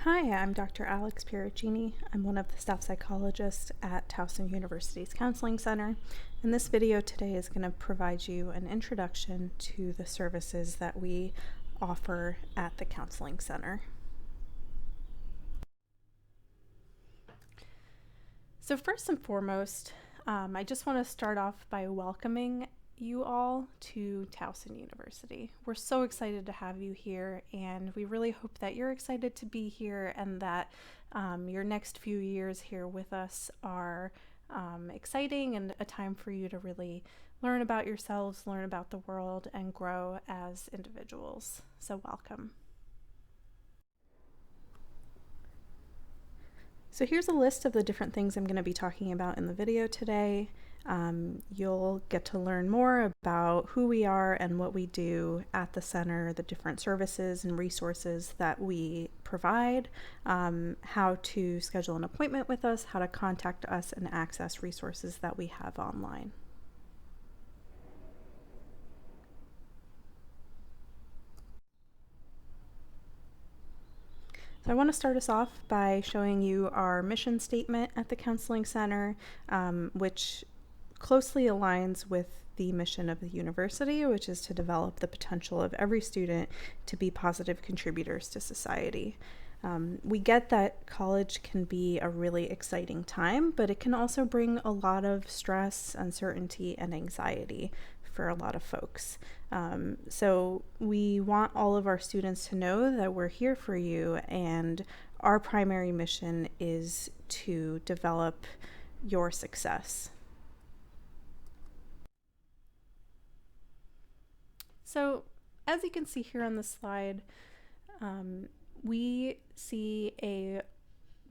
Hi, I'm Dr. Alex Piericini. I'm one of the staff psychologists at Towson University's Counseling Center, and this video today is going to provide you an introduction to the services that we offer at the Counseling Center. So first and foremost, I just want to start off by welcoming you all to Towson University. We're so excited to have you here, and we really hope that you're excited to be here and that your next few years here with us are exciting and a time for you to really learn about yourselves, learn about the world, and grow as individuals. So welcome. So here's a list of the different things I'm going to be talking about in the video today. You'll get to learn more about who we are and what we do at the center, the different services and resources that we provide, how to schedule an appointment with us, how to contact us and access resources that we have online. So I want to start us off by showing you our mission statement at the Counseling Center, which closely aligns with the mission of the university, which is to develop the potential of every student to be positive contributors to society. We get that college can be a really exciting time, but it can also bring a lot of stress, uncertainty, and anxiety for a lot of folks. So we want all of our students to know that we're here for you, and our primary mission is to develop your success. So as you can see here on the slide, we see a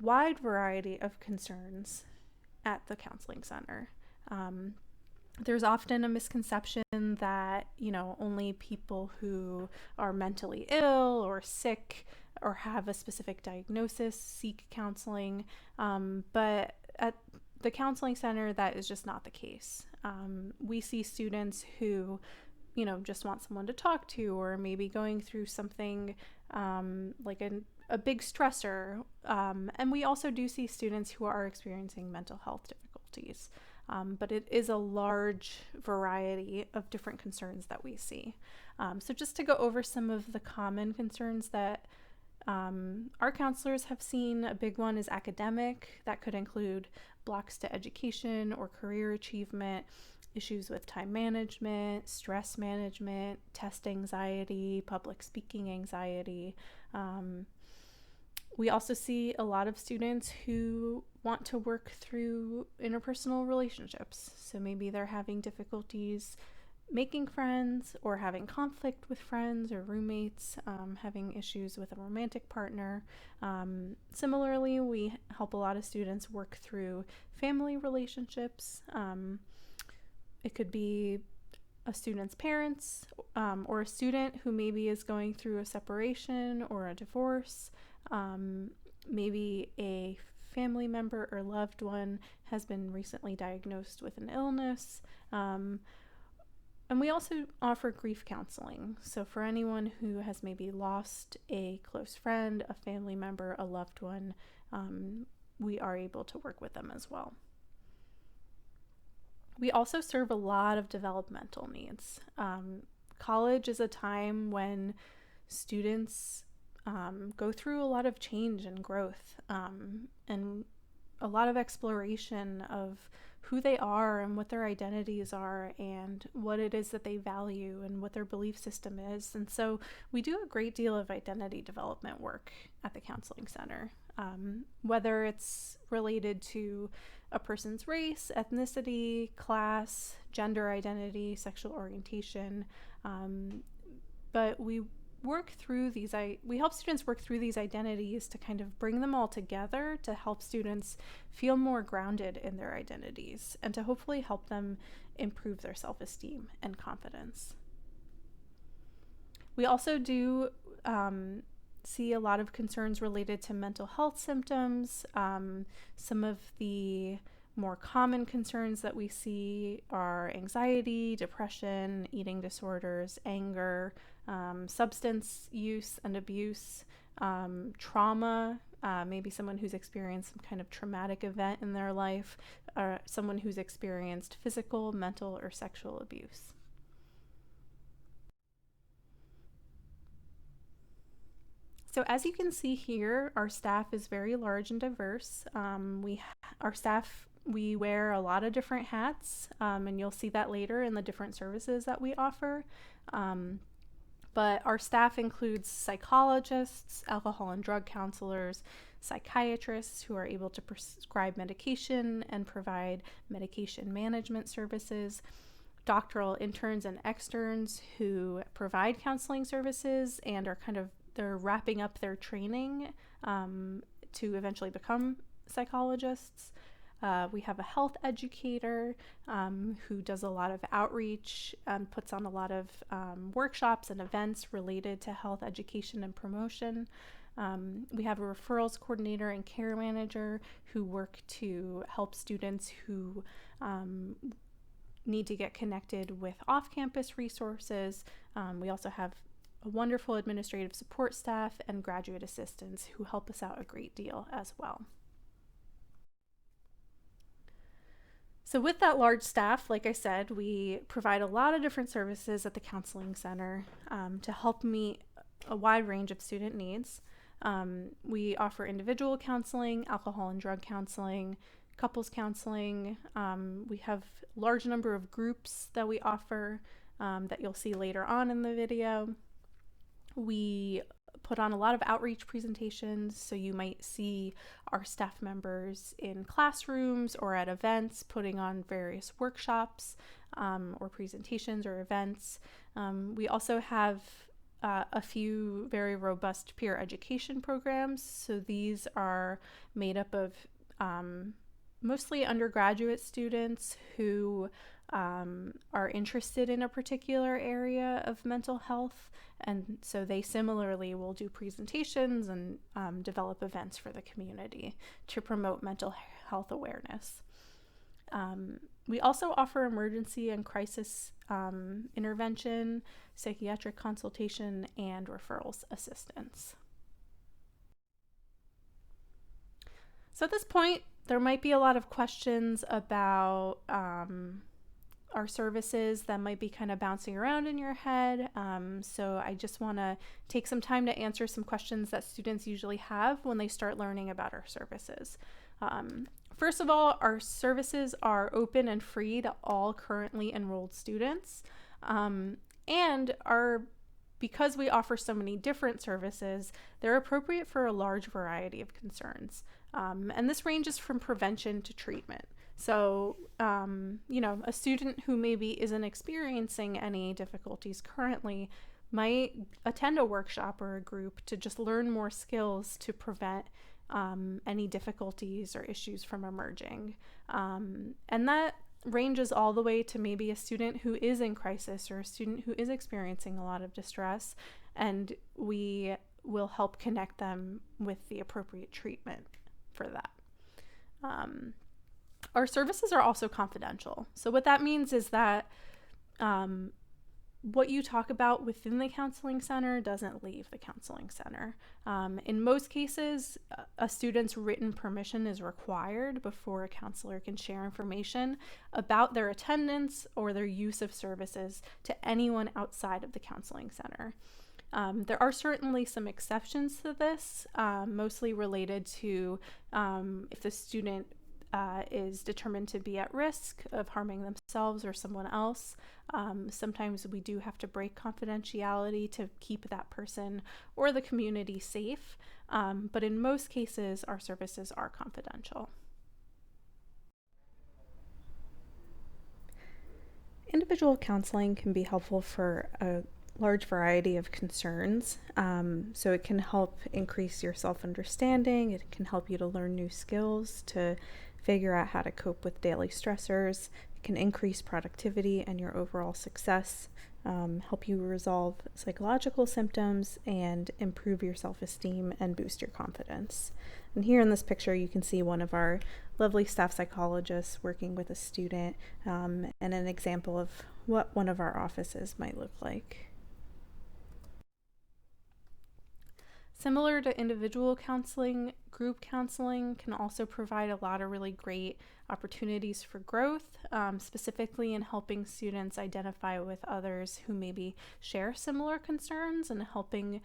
wide variety of concerns at the Counseling Center. There's often a misconception that, only people who are mentally ill or sick or have a specific diagnosis seek counseling, but at the Counseling Center, that is just not the case. We see students who just want someone to talk to, or maybe going through something like a big stressor. And we also do see students who are experiencing mental health difficulties. But it is a large variety of different concerns that we see. So just to go over some of the common concerns that our counselors have seen, a big one is academic. That could include blocks to education or career achievement, issues with time management, stress management, test anxiety, public speaking anxiety. We also see a lot of students who want to work through interpersonal relationships. So maybe they're having difficulties making friends or having conflict with friends or roommates, having issues with a romantic partner. Similarly, we help a lot of students work through family relationships. It could be a student's parents, or a student who maybe is going through a separation or a divorce. Maybe a family member or loved one has been recently diagnosed with an illness. And we also offer grief counseling. So for anyone who has maybe lost a close friend, a family member, a loved one, we are able to work with them as well. We also serve a lot of developmental needs. College is a time when students go through a lot of change and growth, and a lot of exploration of who they are and what their identities are and what it is that they value and what their belief system is. And so we do a great deal of identity development work at the Counseling Center, whether it's related to a person's race, ethnicity, class, gender identity, sexual orientation. But we help students work through these identities to kind of bring them all together to help students feel more grounded in their identities and to hopefully help them improve their self-esteem and confidence. We also do see a lot of concerns related to mental health symptoms. Some of the more common concerns that we see are anxiety, depression, eating disorders, anger, substance use and abuse, trauma, maybe someone who's experienced some kind of traumatic event in their life, or someone who's experienced physical, mental, or sexual abuse. So as you can see here, our staff is very large and diverse. Our staff, we wear a lot of different hats, and you'll see that later in the different services that we offer. But our staff includes psychologists, alcohol and drug counselors, psychiatrists who are able to prescribe medication and provide medication management services, doctoral interns and externs who provide counseling services and are they're wrapping up their training to eventually become psychologists. We have a health educator who does a lot of outreach and puts on a lot of workshops and events related to health education and promotion. We have a referrals coordinator and care manager who work to help students who need to get connected with off-campus resources. We also have a wonderful administrative support staff and graduate assistants who help us out a great deal as well. So with that large staff, like I said, we provide a lot of different services at the Counseling Center to help meet a wide range of student needs. We offer individual counseling, alcohol and drug counseling, couples counseling. We have a large number of groups that we offer that you'll see later on in the video. We put on a lot of outreach presentations, so you might see our staff members in classrooms or at events putting on various workshops or presentations or events. We also have a few very robust peer education programs. So these are made up of mostly undergraduate students who are interested in a particular area of mental health, and so they similarly will do presentations and develop events for the community to promote mental health awareness. We also offer emergency and crisis intervention, psychiatric consultation, and referrals assistance. So at this point, there might be a lot of questions about our services that might be kind of bouncing around in your head. So I just want to take some time to answer some questions that students usually have when they start learning about our services. First of all, our services are open and free to all currently enrolled students, and because we offer so many different services, they're appropriate for a large variety of concerns. And this ranges from prevention to treatment. So, a student who maybe isn't experiencing any difficulties currently might attend a workshop or a group to just learn more skills to prevent any difficulties or issues from emerging. And that ranges all the way to maybe a student who is in crisis or a student who is experiencing a lot of distress, and we will help connect them with the appropriate treatment for that. Our services are also confidential. So what that means is that what you talk about within the counseling center doesn't leave the counseling center. In most cases, a student's written permission is required before a counselor can share information about their attendance or their use of services to anyone outside of the counseling center. There are certainly some exceptions to this, mostly related to if the student is determined to be at risk of harming themselves or someone else. Sometimes we do have to break confidentiality to keep that person or the community safe, but in most cases, our services are confidential. Individual counseling can be helpful for a large variety of concerns. So it can help increase your self-understanding. It can help you to learn new skills, to figure out how to cope with daily stressors. It can increase productivity and your overall success, help you resolve psychological symptoms, and improve your self-esteem and boost your confidence. And here in this picture, you can see one of our lovely staff psychologists working with a student, and an example of what one of our offices might look like. Similar to individual counseling, group counseling can also provide a lot of really great opportunities for growth, specifically in helping students identify with others who maybe share similar concerns and helping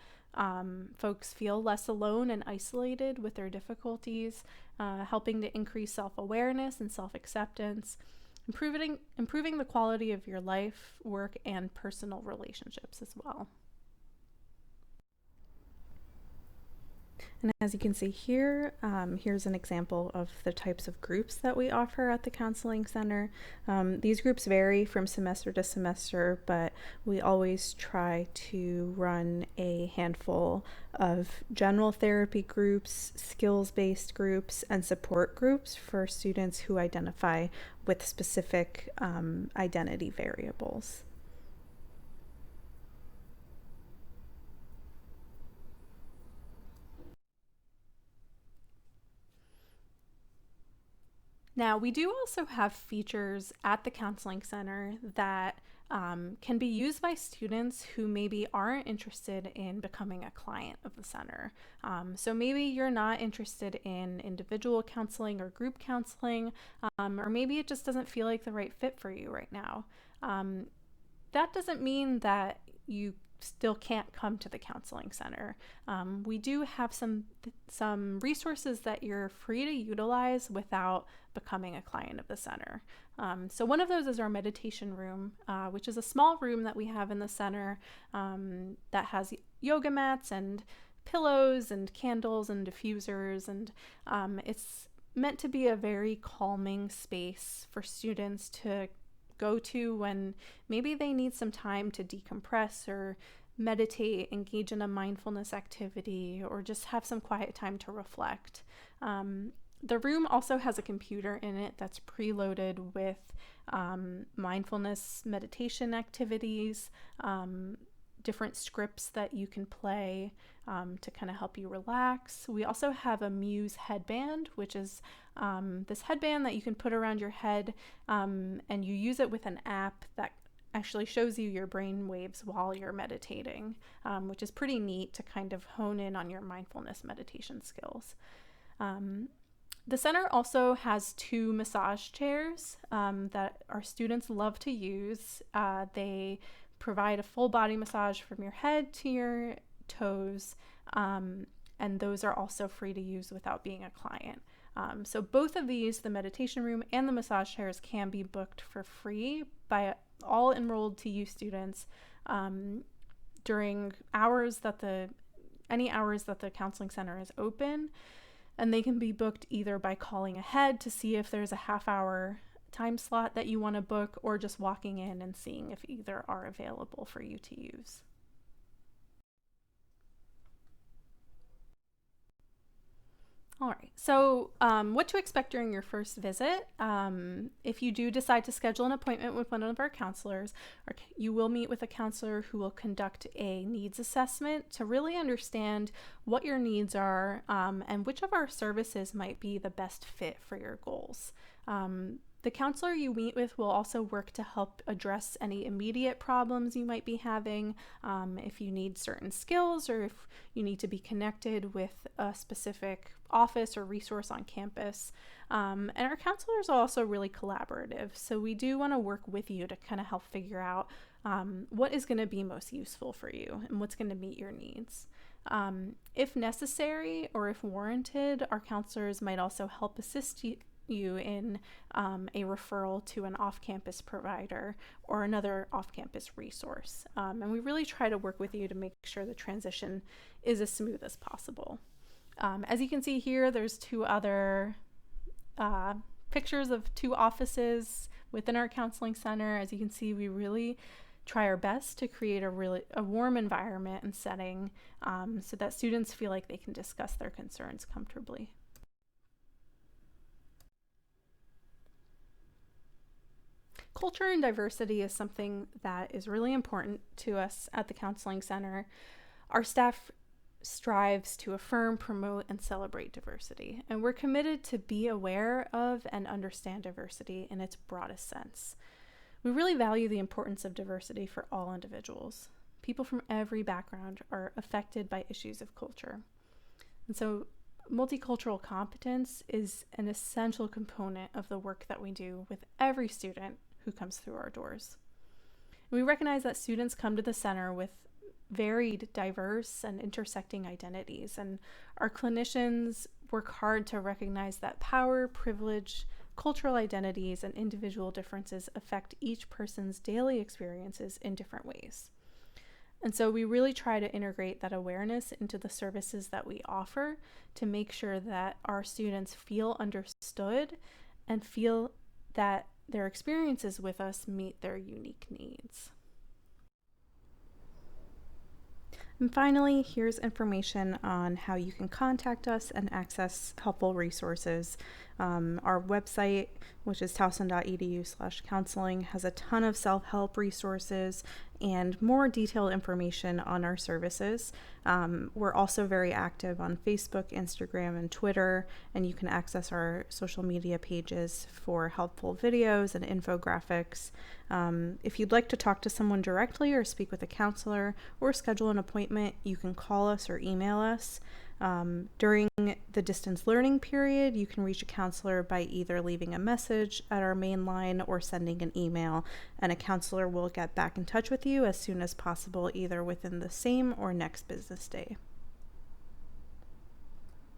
folks feel less alone and isolated with their difficulties, helping to increase self-awareness and self-acceptance, improving the quality of your life, work, and personal relationships as well. And as you can see here, here's an example of the types of groups that we offer at the Counseling Center. These groups vary from semester to semester, but we always try to run a handful of general therapy groups, skills-based groups, and support groups for students who identify with specific identity variables. Now, we do also have features at the Counseling Center that can be used by students who maybe aren't interested in becoming a client of the center. So maybe you're not interested in individual counseling or group counseling, or maybe it just doesn't feel like the right fit for you right now. That doesn't mean that you still can't come to the Counseling Center. We do have some resources that you're free to utilize without becoming a client of the center. So one of those is our meditation room, which is a small room that we have in the center that has yoga mats and pillows and candles and diffusers, and it's meant to be a very calming space for students to go to when maybe they need some time to decompress or meditate, engage in a mindfulness activity, or just have some quiet time to reflect. The room also has a computer in it that's preloaded with mindfulness meditation activities, different scripts that you can play to kind of help you relax. We also have a Muse headband, which is this headband that you can put around your head, and you use it with an app that actually shows you your brain waves while you're meditating, which is pretty neat to kind of hone in on your mindfulness meditation skills. The center also has 2 massage chairs that our students love to use. They provide a full body massage from your head to your toes, and those are also free to use without being a client. So both of these, the meditation room and the massage chairs, can be booked for free by all enrolled TU students during any hours that the Counseling Center is open. And they can be booked either by calling ahead to see if there's a half-hour time slot that you want to book, or just walking in and seeing if either are available for you to use. All right, so what to expect during your first visit. If you do decide to schedule an appointment with one of our counselors, you will meet with a counselor who will conduct a needs assessment to really understand what your needs are and which of our services might be the best fit for your goals. The counselor you meet with will also work to help address any immediate problems you might be having, if you need certain skills or if you need to be connected with a specific office or resource on campus. And our counselors are also really collaborative, so we do want to work with you to kind of help figure out what is going to be most useful for you and what's going to meet your needs. If necessary or if warranted, our counselors might also help assist you in a referral to an off-campus provider or another off-campus resource. And we really try to work with you to make sure the transition is as smooth as possible. As you can see here, there's 2 other pictures of 2 offices within our Counseling Center. As you can see, we really try our best to create a warm environment and setting so that students feel like they can discuss their concerns comfortably. Culture and diversity is something that is really important to us at the Counseling Center. Our staff strives to affirm, promote, and celebrate diversity, and we're committed to be aware of and understand diversity in its broadest sense. We really value the importance of diversity for all individuals. People from every background are affected by issues of culture. And so multicultural competence is an essential component of the work that we do with every student who comes through our doors. We recognize that students come to the center with varied, diverse, and intersecting identities, and our clinicians work hard to recognize that power, privilege, cultural identities, and individual differences affect each person's daily experiences in different ways. And so we really try to integrate that awareness into the services that we offer to make sure that our students feel understood and feel that their experiences with us meet their unique needs. And finally, here's information on how you can contact us and access helpful resources. Our website, which is towson.edu/counseling, has a ton of self-help resources and more detailed information on our services. We're also very active on Facebook, Instagram, and Twitter, and you can access our social media pages for helpful videos and infographics. If you'd like to talk to someone directly or speak with a counselor or schedule an appointment, you can call us or email us. During the distance learning period, you can reach a counselor by either leaving a message at our main line or sending an email, and a counselor will get back in touch with you as soon as possible, either within the same or next business day.